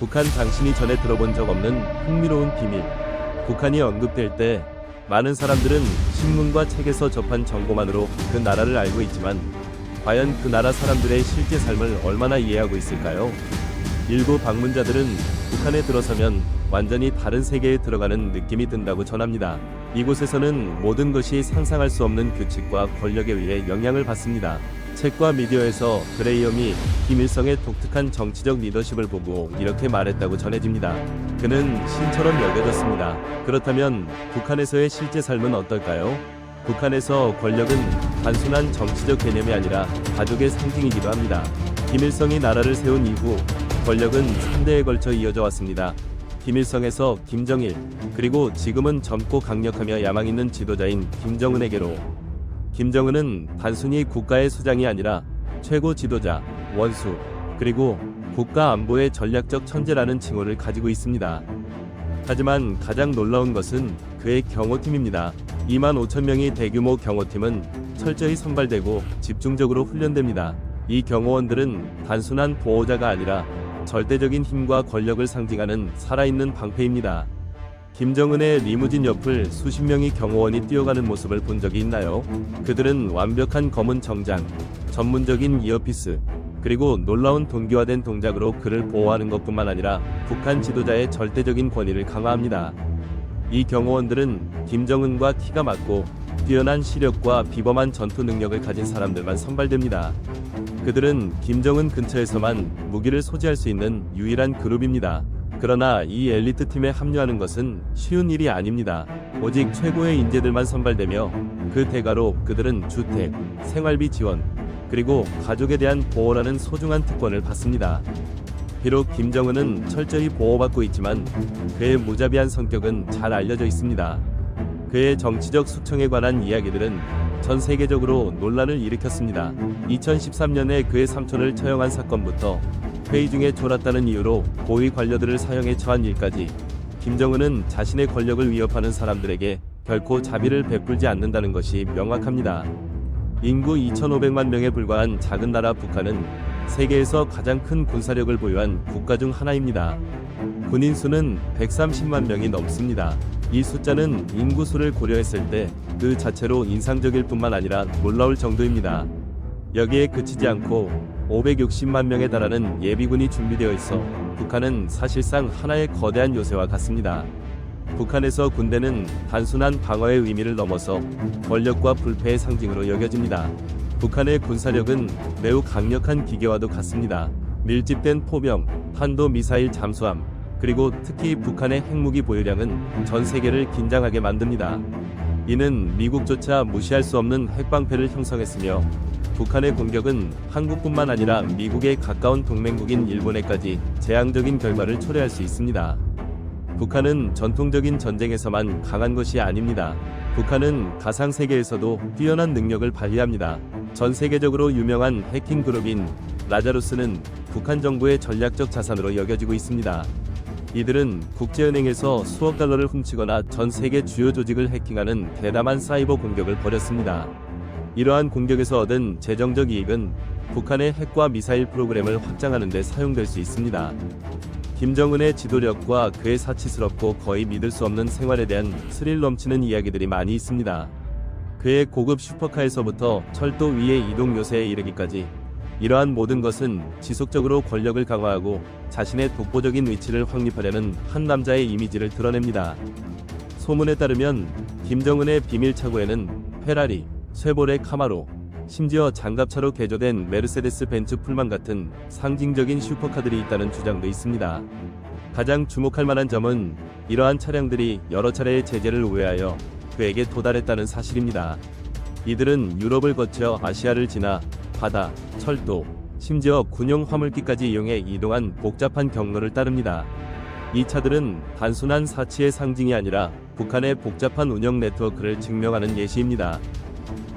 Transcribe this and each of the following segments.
북한 당신이 전에 들어본 적 없는 흥미로운 비밀. 북한이 언급될 때 많은 사람들은 신문과 책에서 접한 정보만으로 그 나라를 알고 있지만 과연 그 나라 사람들의 실제 삶을 얼마나 이해하고 있을까요? 일부 방문자들은 북한에 들어서면 완전히 다른 세계에 들어가는 느낌이 든다고 전합니다. 이곳에서는 모든 것이 상상할 수 없는 규칙과 권력에 의해 영향을 받습니다. 책과 미디어에서 그레이엄이 김일성의 독특한 정치적 리더십을 보고 이렇게 말했다고 전해집니다. 그는 신처럼 여겨졌습니다. 그렇다면 북한에서의 실제 삶은 어떨까요? 북한에서 권력은 단순한 정치적 개념이 아니라 가족의 상징이기도 합니다. 김일성이 나라를 세운 이후 권력은 3대에 걸쳐 이어져 왔습니다. 김일성에서 김정일, 그리고 지금은 젊고 강력하며 야망 있는 지도자인 김정은에게로. 김정은은 단순히 국가의 수장이 아니라 최고 지도자, 원수, 그리고 국가 안보의 전략적 천재라는 칭호를 가지고 있습니다. 하지만 가장 놀라운 것은 그의 경호팀입니다. 25,000명의 대규모 경호팀은 철저히 선발되고 집중적으로 훈련됩니다. 이 경호원들은 단순한 보호자가 아니라 절대적인 힘과 권력을 상징하는 살아있는 방패입니다. 김정은의 리무진 옆을 수십 명의 경호원이 뛰어가는 모습을 본 적이 있나요? 그들은 완벽한 검은 정장, 전문적인 이어피스, 그리고 놀라운 동기화된 동작으로 그를 보호하는 것뿐만 아니라 북한 지도자의 절대적인 권위를 강화합니다. 이 경호원들은 김정은과 키가 맞고 뛰어난 시력과 비범한 전투 능력을 가진 사람들만 선발됩니다. 그들은 김정은 근처에서만 무기를 소지할 수 있는 유일한 그룹입니다. 그러나 이 엘리트 팀에 합류하는 것은 쉬운 일이 아닙니다. 오직 최고의 인재들만 선발되며 그 대가로 그들은 주택, 생활비 지원, 그리고 가족에 대한 보호라는 소중한 특권을 받습니다. 비록 김정은은 철저히 보호받고 있지만 그의 무자비한 성격은 잘 알려져 있습니다. 그의 정치적 숙청에 관한 이야기들은 전 세계적으로 논란을 일으켰습니다. 2013년에 그의 삼촌을 처형한 사건부터 회의 중에 졸았다는 이유로 고위 관료들을 사형에 처한 일까지, 김정은은 자신의 권력을 위협하는 사람들에게 결코 자비를 베풀지 않는다는 것이 명확합니다. 인구 2,500만 명에 불과한 작은 나라 북한은 세계에서 가장 큰 군사력을 보유한 국가 중 하나입니다. 군인 수는 130만 명이 넘습니다. 이 숫자는 인구수를 고려했을 때 그 자체로 인상적일 뿐만 아니라 놀라울 정도입니다. 여기에 그치지 않고 560만 명에 달하는 예비군이 준비되어 있어 북한은 사실상 하나의 거대한 요새와 같습니다. 북한에서 군대는 단순한 방어의 의미를 넘어서 권력과 불패의 상징으로 여겨집니다. 북한의 군사력은 매우 강력한 기계와도 같습니다. 밀집된 포병, 탄도 미사일 잠수함, 그리고 특히 북한의 핵무기 보유량은 전 세계를 긴장하게 만듭니다. 이는 미국조차 무시할 수 없는 핵방패를 형성했으며 북한의 공격은 한국뿐만 아니라 미국의 가까운 동맹국인 일본에까지 재앙적인 결과를 초래할 수 있습니다. 북한은 전통적인 전쟁에서만 강한 것이 아닙니다. 북한은 가상 세계에서도 뛰어난 능력을 발휘합니다. 전 세계적으로 유명한 해킹 그룹인 라자루스는 북한 정부의 전략적 자산으로 여겨지고 있습니다. 이들은 국제은행에서 수억 달러를 훔치거나 전 세계 주요 조직을 해킹하는 대담한 사이버 공격을 벌였습니다. 이러한 공격에서 얻은 재정적 이익은 북한의 핵과 미사일 프로그램을 확장하는 데 사용될 수 있습니다. 김정은의 지도력과 그의 사치스럽고 거의 믿을 수 없는 생활에 대한 스릴 넘치는 이야기들이 많이 있습니다. 그의 고급 슈퍼카에서부터 철도 위의 이동 요새에 이르기까지, 이러한 모든 것은 지속적으로 권력을 강화하고 자신의 독보적인 위치를 확립하려는 한 남자의 이미지를 드러냅니다. 소문에 따르면 김정은의 비밀 차고에는 페라리, 쉐보레 카마로, 심지어 장갑차로 개조된 메르세데스 벤츠 풀만 같은 상징적인 슈퍼카들이 있다는 주장도 있습니다. 가장 주목할 만한 점은 이러한 차량들이 여러 차례의 제재를 우회하여 그에게 도달했다는 사실입니다. 이들은 유럽을 거쳐 아시아를 지나 바다, 철도, 심지어 군용 화물기까지 이용해 이동한 복잡한 경로를 따릅니다. 이 차들은 단순한 사치의 상징이 아니라 북한의 복잡한 운영 네트워크를 증명하는 예시입니다.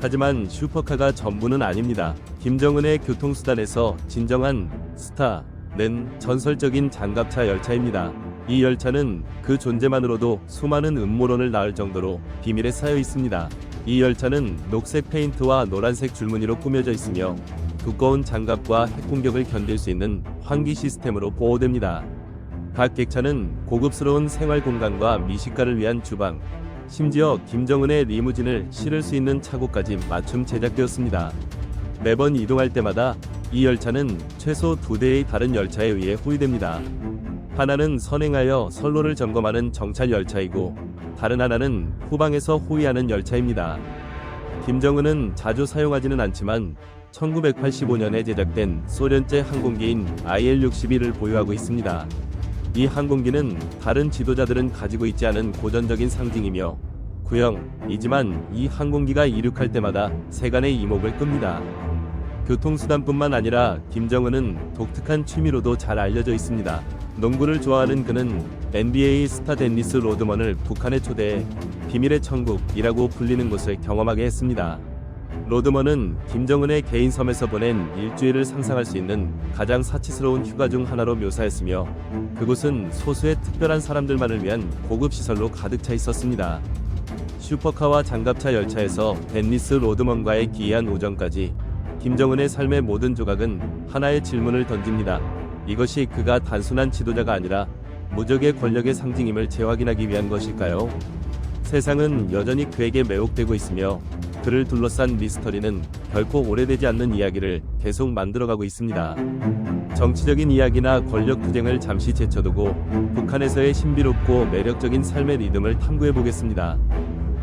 하지만 슈퍼카가 전부는 아닙니다. 김정은의 교통수단에서 진정한 스타는 전설적인 장갑차 열차입니다. 이 열차는 그 존재만으로도 수많은 음모론을 낳을 정도로 비밀에 쌓여 있습니다. 이 열차는 녹색 페인트와 노란색 줄무늬로 꾸며져 있으며 두꺼운 장갑과 핵공격을 견딜 수 있는 환기 시스템으로 보호됩니다. 각 객차는 고급스러운 생활 공간과 미식가를 위한 주방, 심지어 김정은의 리무진을 실을 수 있는 차고까지 맞춤 제작되었습니다. 매번 이동할 때마다 이 열차는 최소 2대의 다른 열차에 의해 호위됩니다. 하나는 선행하여 선로를 점검하는 정찰 열차이고 다른 하나는 후방에서 호위하는 열차입니다. 김정은은 자주 사용하지는 않지만 1985년에 제작된 소련제 항공기인 IL-61을 보유하고 있습니다. 이 항공기는 다른 지도자들은 가지고 있지 않은 고전적인 상징이며 구형이지만 이 항공기가 이륙할 때마다 세간의 이목을 끕니다. 교통수단뿐만 아니라 김정은은 독특한 취미로도 잘 알려져 있습니다. 농구를 좋아하는 그는 NBA 스타 덴니스 로드먼을 북한에 초대해 비밀의 천국이라고 불리는 곳을 경험하게 했습니다. 로드먼은 김정은의 개인 섬에서 보낸 일주일을 상상할 수 있는 가장 사치스러운 휴가 중 하나로 묘사했으며 그곳은 소수의 특별한 사람들만을 위한 고급 시설로 가득 차 있었습니다. 슈퍼카와 장갑차 열차에서 덴니스 로드먼과의 기이한 우정까지 김정은의 삶의 모든 조각은 하나의 질문을 던집니다. 이것이 그가 단순한 지도자가 아니라 무적의 권력의 상징임을 재확인하기 위한 것일까요? 세상은 여전히 그에게 매혹되고 있으며 그를 둘러싼 미스터리는 결코 오래되지 않는 이야기를 계속 만들어가고 있습니다. 정치적인 이야기나 권력 투쟁을 잠시 제쳐두고 북한에서의 신비롭고 매력적인 삶의 리듬을 탐구해보겠습니다.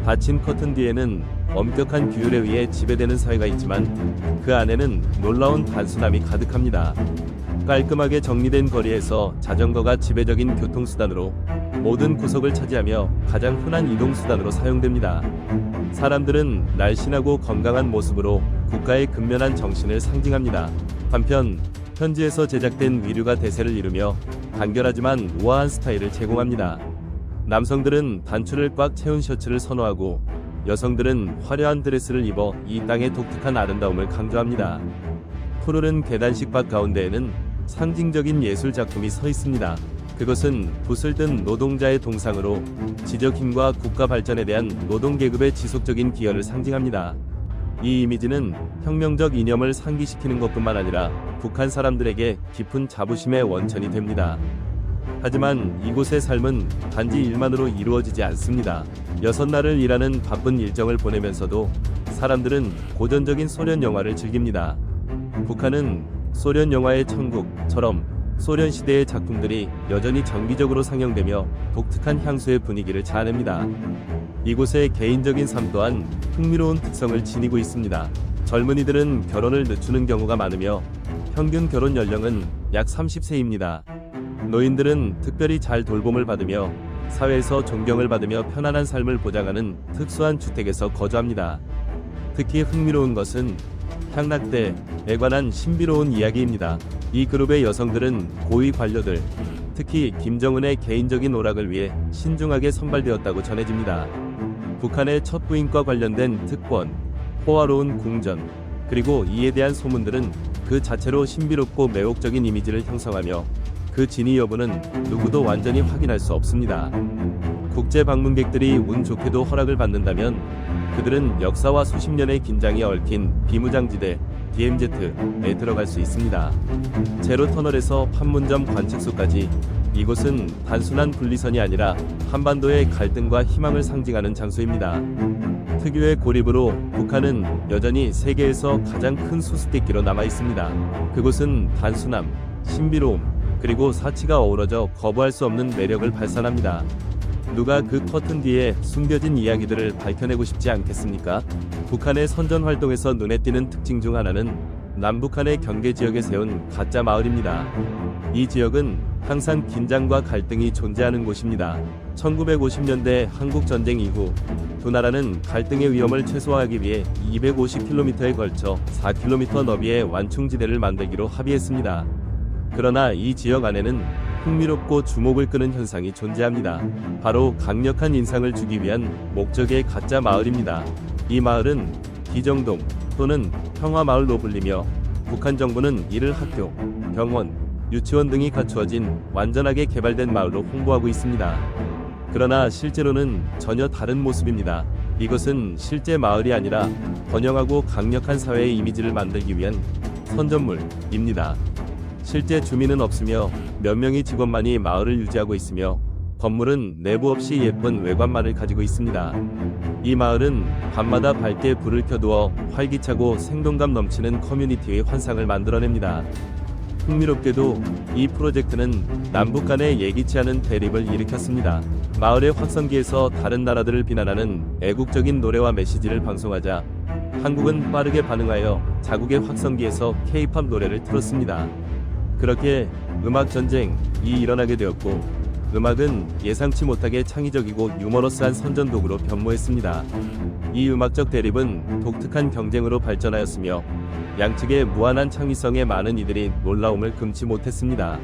닫힌 커튼 뒤에는 엄격한 규율에 의해 지배되는 사회가 있지만 그 안에는 놀라운 단순함이 가득합니다. 깔끔하게 정리된 거리에서 자전거가 지배적인 교통수단으로 모든 구석을 차지하며 가장 흔한 이동수단으로 사용됩니다. 사람들은 날씬하고 건강한 모습으로 국가의 근면한 정신을 상징합니다. 한편 현지에서 제작된 위류가 대세를 이루며 간결하지만 우아한 스타일을 제공합니다. 남성들은 단추를 꽉 채운 셔츠를 선호하고 여성들은 화려한 드레스를 입어 이 땅의 독특한 아름다움을 강조합니다. 푸르른 계단식 밭 가운데에는 상징적인 예술 작품이 서 있습니다. 그것은 붓을 든 노동자의 동상으로 지적 힘과 국가 발전에 대한 노동 계급의 지속적인 기여를 상징합니다. 이 이미지는 혁명적 이념을 상기시키는 것뿐만 아니라 북한 사람들에게 깊은 자부심의 원천이 됩니다. 하지만 이곳의 삶은 단지 일만으로 이루어지지 않습니다. 6날을 일하는 바쁜 일정을 보내면서도 사람들은 고전적인 소련 영화를 즐깁니다. 북한은 소련 영화의 천국처럼 소련 시대의 작품들이 여전히 정기적으로 상영되며 독특한 향수의 분위기를 자아냅니다. 이곳의 개인적인 삶 또한 흥미로운 특성을 지니고 있습니다. 젊은이들은 결혼을 늦추는 경우가 많으며 평균 결혼 연령은 약 30세입니다. 노인들은 특별히 잘 돌봄을 받으며 사회에서 존경을 받으며 편안한 삶을 보장하는 특수한 주택에서 거주합니다. 특히 흥미로운 것은 향락대에 관한 신비로운 이야기입니다. 이 그룹의 여성들은 고위 관료들, 특히 김정은의 개인적인 오락을 위해 신중하게 선발되었다고 전해집니다. 북한의 첫 부인과 관련된 특권, 호화로운 궁전, 그리고 이에 대한 소문들은 그 자체로 신비롭고 매혹적인 이미지를 형성하며 그 진위 여부는 누구도 완전히 확인할 수 없습니다. 국제 방문객들이 운 좋게도 허락을 받는다면 그들은 역사와 수십 년의 긴장이 얽힌 비무장지대 DMZ에 들어갈 수 있습니다. 제로 터널에서 판문점 관측소까지 이곳은 단순한 분리선이 아니라 한반도의 갈등과 희망을 상징하는 장소입니다. 특유의 고립으로 북한은 여전히 세계에서 가장 큰 수수께끼로 남아 있습니다. 그곳은 단순함, 신비로움, 그리고 사치가 어우러져 거부할 수 없는 매력을 발산합니다. 누가 그 커튼 뒤에 숨겨진 이야기들을 밝혀내고 싶지 않겠습니까? 북한의 선전 활동에서 눈에 띄는 특징 중 하나는 남북한의 경계 지역에 세운 가짜 마을입니다. 이 지역은 항상 긴장과 갈등이 존재하는 곳입니다. 1950년대 한국 전쟁 이후 두 나라는 갈등의 위험을 최소화하기 위해 250km에 걸쳐 4km 너비의 완충지대를 만들기로 합의했습니다. 그러나 이 지역 안에는 흥미롭고 주목을 끄는 현상이 존재합니다. 바로 강력한 인상을 주기 위한 목적의 가짜 마을입니다. 이 마을은 기정동 또는 평화마을로 불리며 북한 정부는 이를 학교, 병원, 유치원 등이 갖추어진 완전하게 개발된 마을로 홍보하고 있습니다. 그러나 실제로는 전혀 다른 모습입니다. 이것은 실제 마을이 아니라 번영하고 강력한 사회의 이미지를 만들기 위한 선전물입니다. 실제 주민은 없으며 몇 명의 직원만이 마을을 유지하고 있으며 건물은 내부 없이 예쁜 외관만을 가지고 있습니다. 이 마을은 밤마다 밝게 불을 켜두어 활기차고 생동감 넘치는 커뮤니티의 환상을 만들어냅니다. 흥미롭게도 이 프로젝트는 남북 간의 예기치 않은 대립을 일으켰습니다. 마을의 확성기에서 다른 나라들을 비난하는 애국적인 노래와 메시지를 방송하자 한국은 빠르게 반응하여 자국의 확성기에서 K-팝 노래를 틀었습니다. 그렇게 음악 전쟁이 일어나게 되었고 음악은 예상치 못하게 창의적이고 유머러스한 선전도구로 변모했습니다. 이 음악적 대립은 독특한 경쟁으로 발전하였으며 양측의 무한한 창의성에 많은 이들이 놀라움을 금치 못했습니다.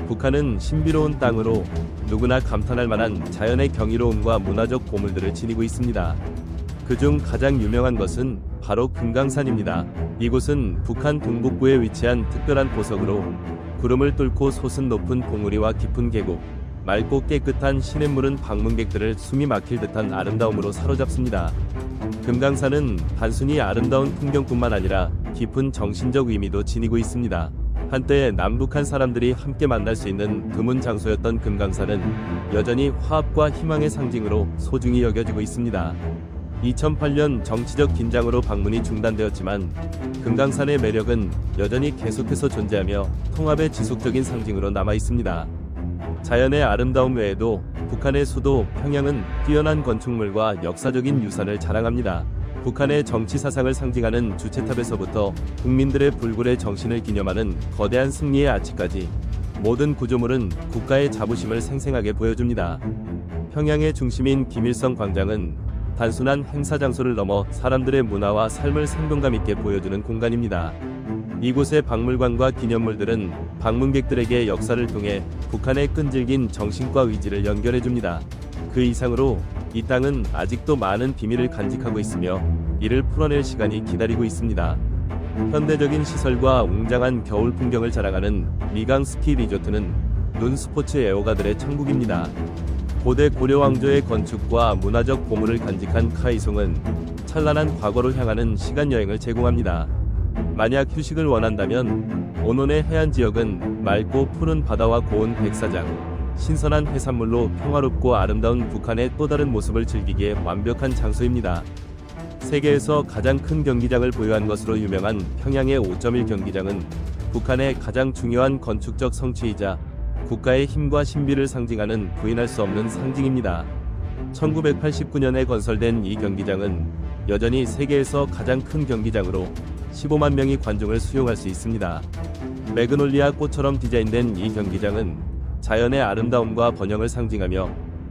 북한은 신비로운 땅으로 누구나 감탄할 만한 자연의 경이로움과 문화적 보물들을 지니고 있습니다. 그중 가장 유명한 것은 바로 금강산입니다. 이곳은 북한 동북부에 위치한 특별한 보석으로 구름을 뚫고 솟은 높은 봉우리와 깊은 계곡, 맑고 깨끗한 시냇물은 방문객들을 숨이 막힐 듯한 아름다움으로 사로잡습니다. 금강산은 단순히 아름다운 풍경뿐만 아니라 깊은 정신적 의미도 지니고 있습니다. 한때 남북한 사람들이 함께 만날 수 있는 드문 장소였던 금강산은 여전히 화합과 희망의 상징으로 소중히 여겨지고 있습니다. 2008년 정치적 긴장으로 방문이 중단되었지만 금강산의 매력은 여전히 계속해서 존재하며 통합의 지속적인 상징으로 남아 있습니다. 자연의 아름다움 외에도 북한의 수도 평양은 뛰어난 건축물과 역사적인 유산을 자랑합니다. 북한의 정치 사상을 상징하는 주체탑에서부터 국민들의 불굴의 정신을 기념하는 거대한 승리의 아치까지 모든 구조물은 국가의 자부심을 생생하게 보여줍니다. 평양의 중심인 김일성 광장은 단순한 행사 장소를 넘어 사람들의 문화와 삶을 생동감 있게 보여주는 공간입니다. 이곳의 박물관과 기념물들은 방문객들에게 역사를 통해 북한의 끈질긴 정신과 의지를 연결해줍니다. 그 이상으로 이 땅은 아직도 많은 비밀을 간직하고 있으며 이를 풀어낼 시간이 기다리고 있습니다. 현대적인 시설과 웅장한 겨울 풍경을 자랑하는 미강 스키 리조트는 눈 스포츠 애호가들의 천국입니다. 고대 고려 왕조의 건축과 문화적 보물을 간직한 카이송은 찬란한 과거로 향하는 시간 여행을 제공합니다. 만약 휴식을 원한다면 오논의 해안 지역은 맑고 푸른 바다와 고운 백사장, 신선한 해산물로 평화롭고 아름다운 북한의 또 다른 모습을 즐기기에 완벽한 장소입니다. 세계에서 가장 큰 경기장을 보유한 것으로 유명한 평양의 5.1 경기장은 북한의 가장 중요한 건축적 성취이자 국가의 힘과 신비를 상징하는 부인할 수 없는 상징입니다. 1989년에 건설된 이 경기장은 여전히 세계에서 가장 큰 경기장으로 15만 명의 관중을 수용할 수 있습니다. 매그놀리아 꽃처럼 디자인된 이 경기장은 자연의 아름다움과 번영을 상징하며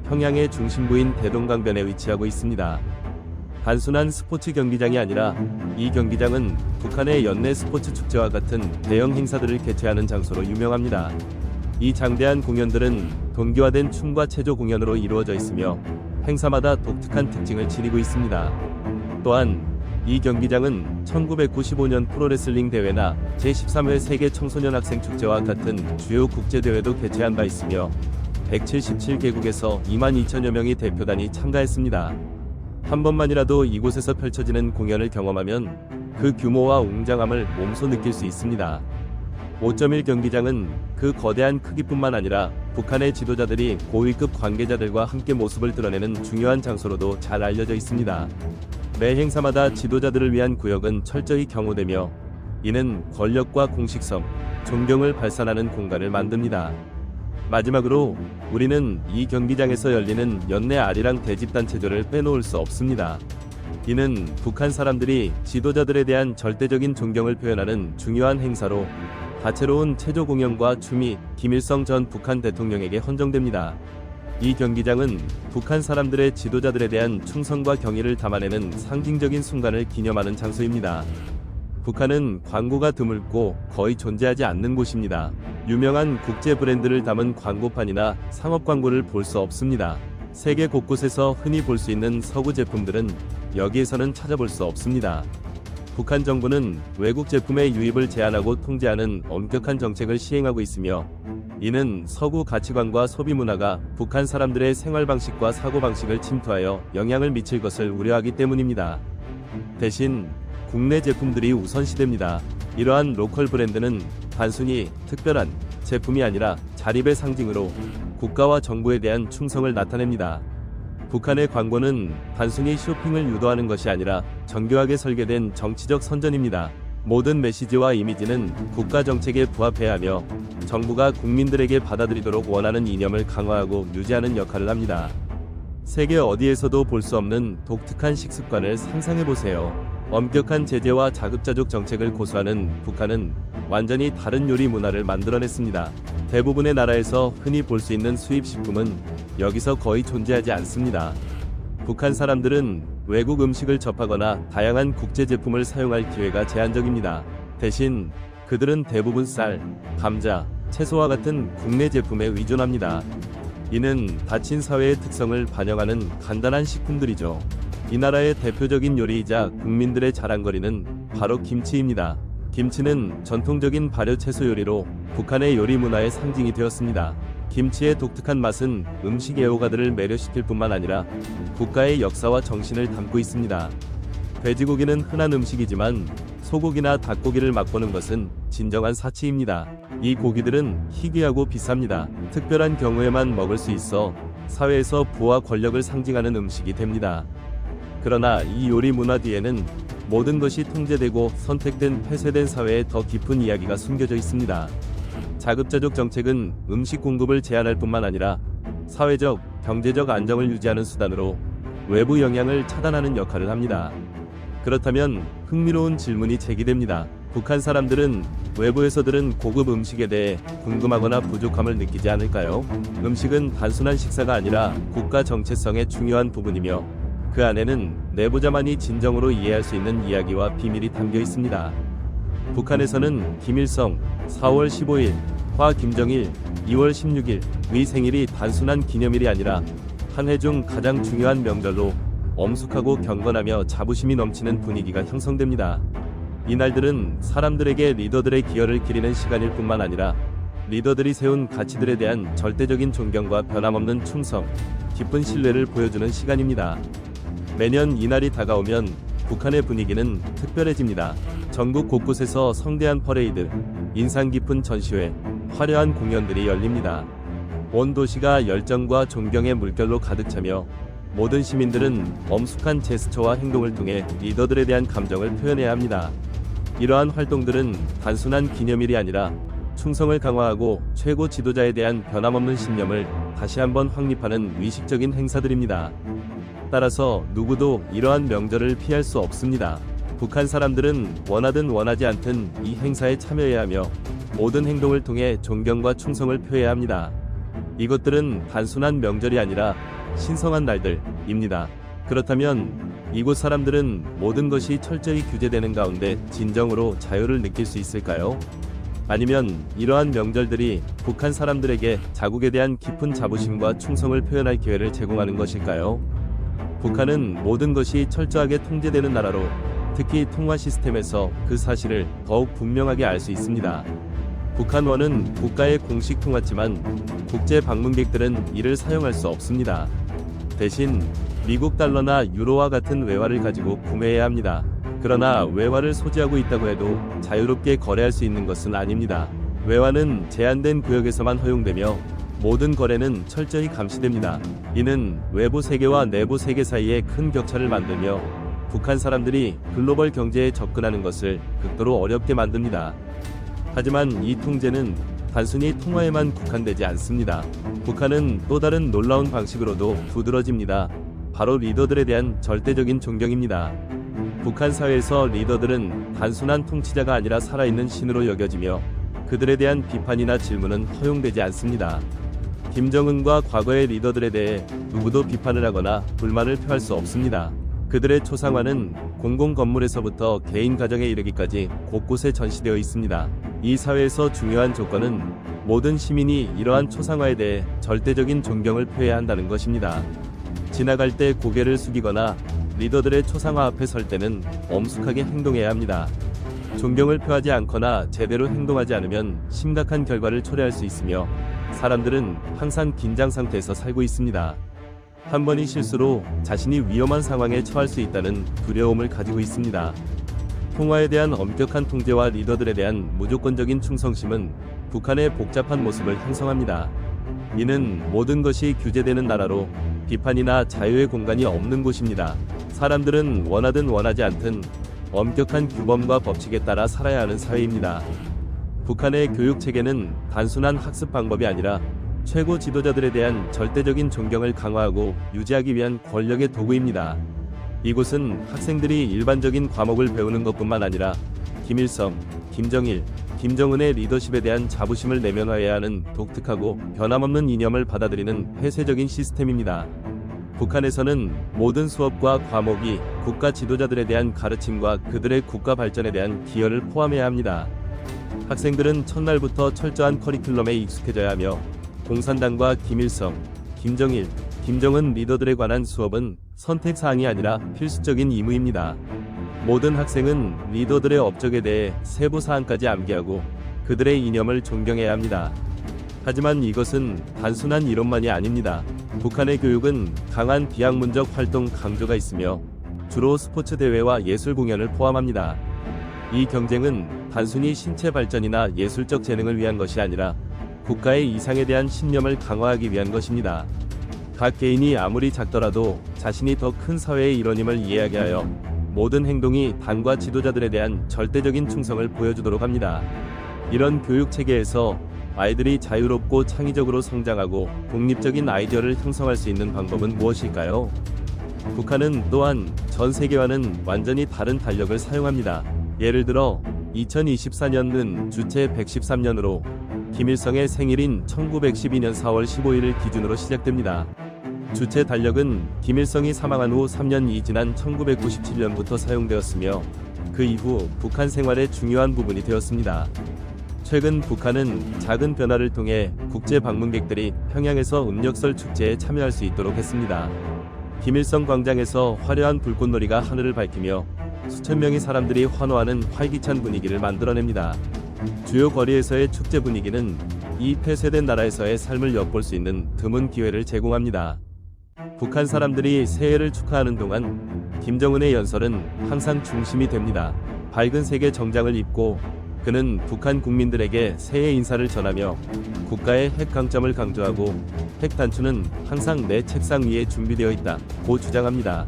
평양의 중심부인 대동강변에 위치하고 있습니다. 단순한 스포츠 경기장이 아니라 이 경기장은 북한의 연내 스포츠 축제와 같은 대형 행사들을 개최하는 장소로 유명합니다. 이 장대한 공연들은 동기화된 춤과 체조 공연으로 이루어져 있으며 행사마다 독특한 특징을 지니고 있습니다. 또한 이 경기장은 1995년 프로레슬링 대회나 제13회 세계 청소년 학생 축제와 같은 주요 국제대회도 개최한 바 있으며 177개국에서 2만 2천여 명의 대표단이 참가했습니다. 한 번만이라도 이곳에서 펼쳐지는 공연을 경험하면 그 규모와 웅장함을 몸소 느낄 수 있습니다. 5.1 경기장은 그 거대한 크기뿐만 아니라 북한의 지도자들이 고위급 관계자들과 함께 모습을 드러내는 중요한 장소로도 잘 알려져 있습니다. 매 행사마다 지도자들을 위한 구역은 철저히 경호되며 이는 권력과 공식성, 존경을 발산하는 공간을 만듭니다. 마지막으로 우리는 이 경기장에서 열리는 연내 아리랑 대집단체조를 빼놓을 수 없습니다. 이는 북한 사람들이 지도자들에 대한 절대적인 존경을 표현하는 중요한 행사로 다채로운 체조 공연과 춤이 김일성 전 북한 대통령에게 헌정됩니다. 이 경기장은 북한 사람들의 지도자들에 대한 충성과 경의를 담아내는 상징적인 순간을 기념하는 장소입니다. 북한은 광고가 드물고 거의 존재하지 않는 곳입니다. 유명한 국제 브랜드를 담은 광고판이나 상업 광고를 볼 수 없습니다. 세계 곳곳에서 흔히 볼 수 있는 서구 제품들은 여기에서는 찾아볼 수 없습니다. 북한 정부는 외국 제품의 유입을 제한하고 통제하는 엄격한 정책을 시행하고 있으며 이는 서구 가치관과 소비 문화가 북한 사람들의 생활 방식과 사고 방식을 침투하여 영향을 미칠 것을 우려하기 때문입니다. 대신 국내 제품들이 우선시됩니다. 이러한 로컬 브랜드는 단순히 특별한 제품이 아니라 자립의 상징으로 국가와 정부에 대한 충성을 나타냅니다. 북한의 광고는 단순히 쇼핑을 유도하는 것이 아니라 정교하게 설계된 정치적 선전입니다. 모든 메시지와 이미지는 국가 정책에 부합해야 하며 정부가 국민들에게 받아들이도록 원하는 이념을 강화하고 유지하는 역할을 합니다. 세계 어디에서도 볼 수 없는 독특한 식습관을 상상해보세요. 엄격한 제재와 자급자족 정책을 고수하는 북한은 완전히 다른 요리 문화를 만들어냈습니다. 대부분의 나라에서 흔히 볼 수 있는 수입 식품은 여기서 거의 존재하지 않습니다. 북한 사람들은 외국 음식을 접하거나 다양한 국제 제품을 사용할 기회가 제한적입니다. 대신 그들은 대부분 쌀, 감자, 채소와 같은 국내 제품에 의존합니다. 이는 닫힌 사회의 특성을 반영하는 간단한 식품들이죠. 이 나라의 대표적인 요리이자 국민들의 자랑거리는 바로 김치입니다. 김치는 전통적인 발효 채소 요리로 북한의 요리 문화의 상징이 되었습니다. 김치의 독특한 맛은 음식 애호가들을 매료시킬 뿐만 아니라 국가의 역사와 정신을 담고 있습니다. 돼지고기는 흔한 음식이지만 소고기나 닭고기를 맛보는 것은 진정한 사치입니다. 이 고기들은 희귀하고 비쌉니다. 특별한 경우에만 먹을 수 있어 사회에서 부와 권력을 상징하는 음식이 됩니다. 그러나 이 요리 문화 뒤에는 모든 것이 통제되고 선택된 폐쇄된 사회에 더 깊은 이야기가 숨겨져 있습니다. 자급자족 정책은 음식 공급을 제한할 뿐만 아니라 사회적, 경제적 안정을 유지하는 수단으로 외부 영향을 차단하는 역할을 합니다. 그렇다면 흥미로운 질문이 제기됩니다. 북한 사람들은 외부에서 들은 고급 음식에 대해 궁금하거나 부족함을 느끼지 않을까요? 음식은 단순한 식사가 아니라 국가 정체성의 중요한 부분이며 그 안에는 내부자만이 진정으로 이해할 수 있는 이야기와 비밀이 담겨 있습니다. 북한에서는 김일성 4월 15일, 화 김정일 2월 16일의 생일이 단순한 기념일이 아니라 한 해 중 가장 중요한 명절로 엄숙하고 경건하며 자부심이 넘치는 분위기가 형성됩니다. 이날들은 사람들에게 리더들의 기여를 기리는 시간일 뿐만 아니라 리더들이 세운 가치들에 대한 절대적인 존경과 변함없는 충성, 깊은 신뢰를 보여주는 시간입니다. 매년 이날이 다가오면 북한의 분위기는 특별해집니다. 전국 곳곳에서 성대한 퍼레이드, 인상 깊은 전시회, 화려한 공연들이 열립니다. 온 도시가 열정과 존경의 물결로 가득 차며 모든 시민들은 엄숙한 제스처와 행동을 통해 리더들에 대한 감정을 표현해야 합니다. 이러한 활동들은 단순한 기념일이 아니라 충성을 강화하고 최고 지도자에 대한 변함없는 신념을 다시 한번 확립하는 의식적인 행사들입니다. 따라서 누구도 이러한 명절을 피할 수 없습니다. 북한 사람들은 원하든 원하지 않든 이 행사에 참여해야 하며 모든 행동을 통해 존경과 충성을 표해야 합니다. 이것들은 단순한 명절이 아니라 신성한 날들입니다. 그렇다면 이곳 사람들은 모든 것이 철저히 규제되는 가운데 진정으로 자유를 느낄 수 있을까요? 아니면 이러한 명절들이 북한 사람들에게 자국에 대한 깊은 자부심과 충성을 표현할 기회를 제공하는 것일까요? 북한은 모든 것이 철저하게 통제되는 나라로 특히 통화 시스템에서 그 사실을 더욱 분명하게 알 수 있습니다. 북한원은 국가의 공식 통화지만 국제 방문객들은 이를 사용할 수 없습니다. 대신 미국 달러나 유로와 같은 외화를 가지고 구매해야 합니다. 그러나 외화를 소지하고 있다고 해도 자유롭게 거래할 수 있는 것은 아닙니다. 외화는 제한된 구역에서만 허용되며 모든 거래는 철저히 감시됩니다. 이는 외부 세계와 내부 세계 사이에 큰 격차를 만들며 북한 사람들이 글로벌 경제에 접근하는 것을 극도로 어렵게 만듭니다. 하지만 이 통제는 단순히 통화에만 국한되지 않습니다. 북한은 또 다른 놀라운 방식으로도 두드러집니다. 바로 리더들에 대한 절대적인 존경입니다. 북한 사회에서 리더들은 단순한 통치자가 아니라 살아있는 신으로 여겨지며 그들에 대한 비판이나 질문은 허용되지 않습니다. 김정은과 과거의 리더들에 대해 누구도 비판을 하거나 불만을 표할 수 없습니다. 그들의 초상화는 공공 건물에서부터 개인 가정에 이르기까지 곳곳에 전시되어 있습니다. 이 사회에서 중요한 조건은 모든 시민이 이러한 초상화에 대해 절대적인 존경을 표해야 한다는 것입니다. 지나갈 때 고개를 숙이거나 리더들의 초상화 앞에 설 때는 엄숙하게 행동해야 합니다. 존경을 표하지 않거나 제대로 행동하지 않으면 심각한 결과를 초래할 수 있으며 사람들은 항상 긴장 상태에서 살고 있습니다. 한 번의 실수로 자신이 위험한 상황에 처할 수 있다는 두려움을 가지고 있습니다. 통화에 대한 엄격한 통제와 리더들에 대한 무조건적인 충성심은 북한의 복잡한 모습을 형성합니다. 이는 모든 것이 규제되는 나라로 비판이나 자유의 공간이 없는 곳입니다. 사람들은 원하든 원하지 않든 엄격한 규범과 법칙에 따라 살아야 하는 사회입니다. 북한의 교육 체계는 단순한 학습 방법이 아니라 최고 지도자들에 대한 절대적인 존경을 강화하고 유지하기 위한 권력의 도구입니다. 이곳은 학생들이 일반적인 과목을 배우는 것뿐만 아니라 김일성, 김정일, 김정은의 리더십에 대한 자부심을 내면화해야 하는 독특하고 변함없는 이념을 받아들이는 폐쇄적인 시스템입니다. 북한에서는 모든 수업과 과목이 국가 지도자들에 대한 가르침과 그들의 국가 발전에 대한 기여를 포함해야 합니다. 학생들은 첫날부터 철저한 커리큘럼에 익숙해져야 하며 공산당과 김일성, 김정일, 김정은 리더들에 관한 수업은 선택사항이 아니라 필수적인 의무입니다. 모든 학생은 리더들의 업적에 대해 세부 사항까지 암기하고 그들의 이념을 존경해야 합니다. 하지만 이것은 단순한 이론만이 아닙니다. 북한의 교육은 강한 비학문적 활동 강조가 있으며 주로 스포츠 대회와 예술 공연을 포함합니다. 이 경쟁은 단순히 신체 발전이나 예술적 재능을 위한 것이 아니라 국가의 이상에 대한 신념을 강화하기 위한 것입니다. 각 개인이 아무리 작더라도 자신이 더 큰 사회의 일원임을 이해하게 하여 모든 행동이 당과 지도자들에 대한 절대적인 충성을 보여주도록 합니다. 이런 교육 체계에서 아이들이 자유롭고 창의적으로 성장하고 독립적인 아이디어를 형성할 수 있는 방법은 무엇일까요? 북한은 또한 전 세계와는 완전히 다른 달력을 사용합니다. 예를 들어 2024년은 주체 113년으로 김일성의 생일인 1912년 4월 15일을 기준으로 시작됩니다. 주체 달력은 김일성이 사망한 후 3년이 지난 1997년부터 사용되었으며 그 이후 북한 생활의 중요한 부분이 되었습니다. 최근 북한은 작은 변화를 통해 국제 방문객들이 평양에서 음력설 축제에 참여할 수 있도록 했습니다. 김일성 광장에서 화려한 불꽃놀이가 하늘을 밝히며 수천 명의 사람들이 환호하는 활기찬 분위기를 만들어냅니다. 주요 거리에서의 축제 분위기는 이 폐쇄된 나라에서의 삶을 엿볼 수 있는 드문 기회를 제공합니다. 북한 사람들이 새해를 축하하는 동안 김정은의 연설은 항상 중심이 됩니다. 밝은 색의 정장을 입고 그는 북한 국민들에게 새해 인사를 전하며 국가의 핵 강점을 강조하고 핵 단추는 항상 내 책상 위에 준비되어 있다고 주장합니다.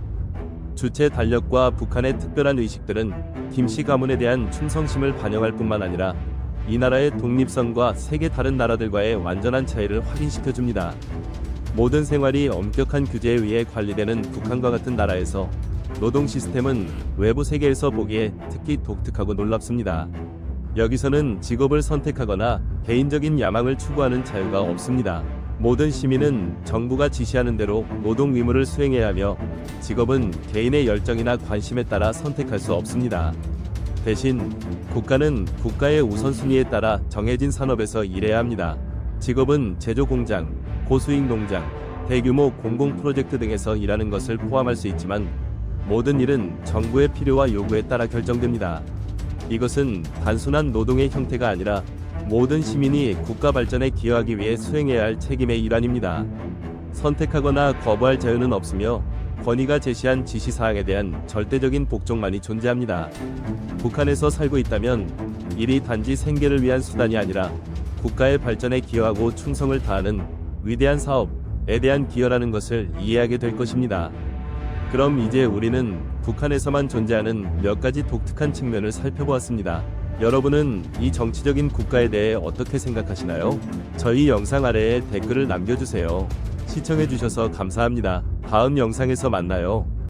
주체 달력과 북한의 특별한 의식들은 김씨 가문에 대한 충성심을 반영할 뿐만 아니라 이 나라의 독립성과 세계 다른 나라들과의 완전한 차이를 확인시켜줍니다. 모든 생활이 엄격한 규제에 의해 관리되는 북한과 같은 나라에서 노동 시스템은 외부 세계에서 보기에 특히 독특하고 놀랍습니다. 여기서는 직업을 선택하거나 개인적인 야망을 추구하는 자유가 없습니다. 모든 시민은 정부가 지시하는 대로 노동 의무를 수행해야 하며 직업은 개인의 열정이나 관심에 따라 선택할 수 없습니다. 대신 국가는 국가의 우선순위에 따라 정해진 산업에서 일해야 합니다. 직업은 제조 공장, 고수익 농장, 대규모 공공 프로젝트 등에서 일하는 것을 포함할 수 있지만 모든 일은 정부의 필요와 요구에 따라 결정됩니다. 이것은 단순한 노동의 형태가 아니라 모든 시민이 국가 발전에 기여하기 위해 수행해야 할 책임의 일환입니다. 선택하거나 거부할 자유는 없으며 권위가 제시한 지시사항에 대한 절대적인 복종만이 존재합니다. 북한에서 살고 있다면 일이 단지 생계를 위한 수단이 아니라 국가의 발전에 기여하고 충성을 다하는 위대한 사업에 대한 기여라는 것을 이해하게 될 것입니다. 그럼 이제 우리는 북한에서만 존재하는 몇 가지 독특한 측면을 살펴보았습니다. 여러분은 이 정치적인 국가에 대해 어떻게 생각하시나요? 저희 영상 아래에 댓글을 남겨주세요. 시청해주셔서 감사합니다. 다음 영상에서 만나요.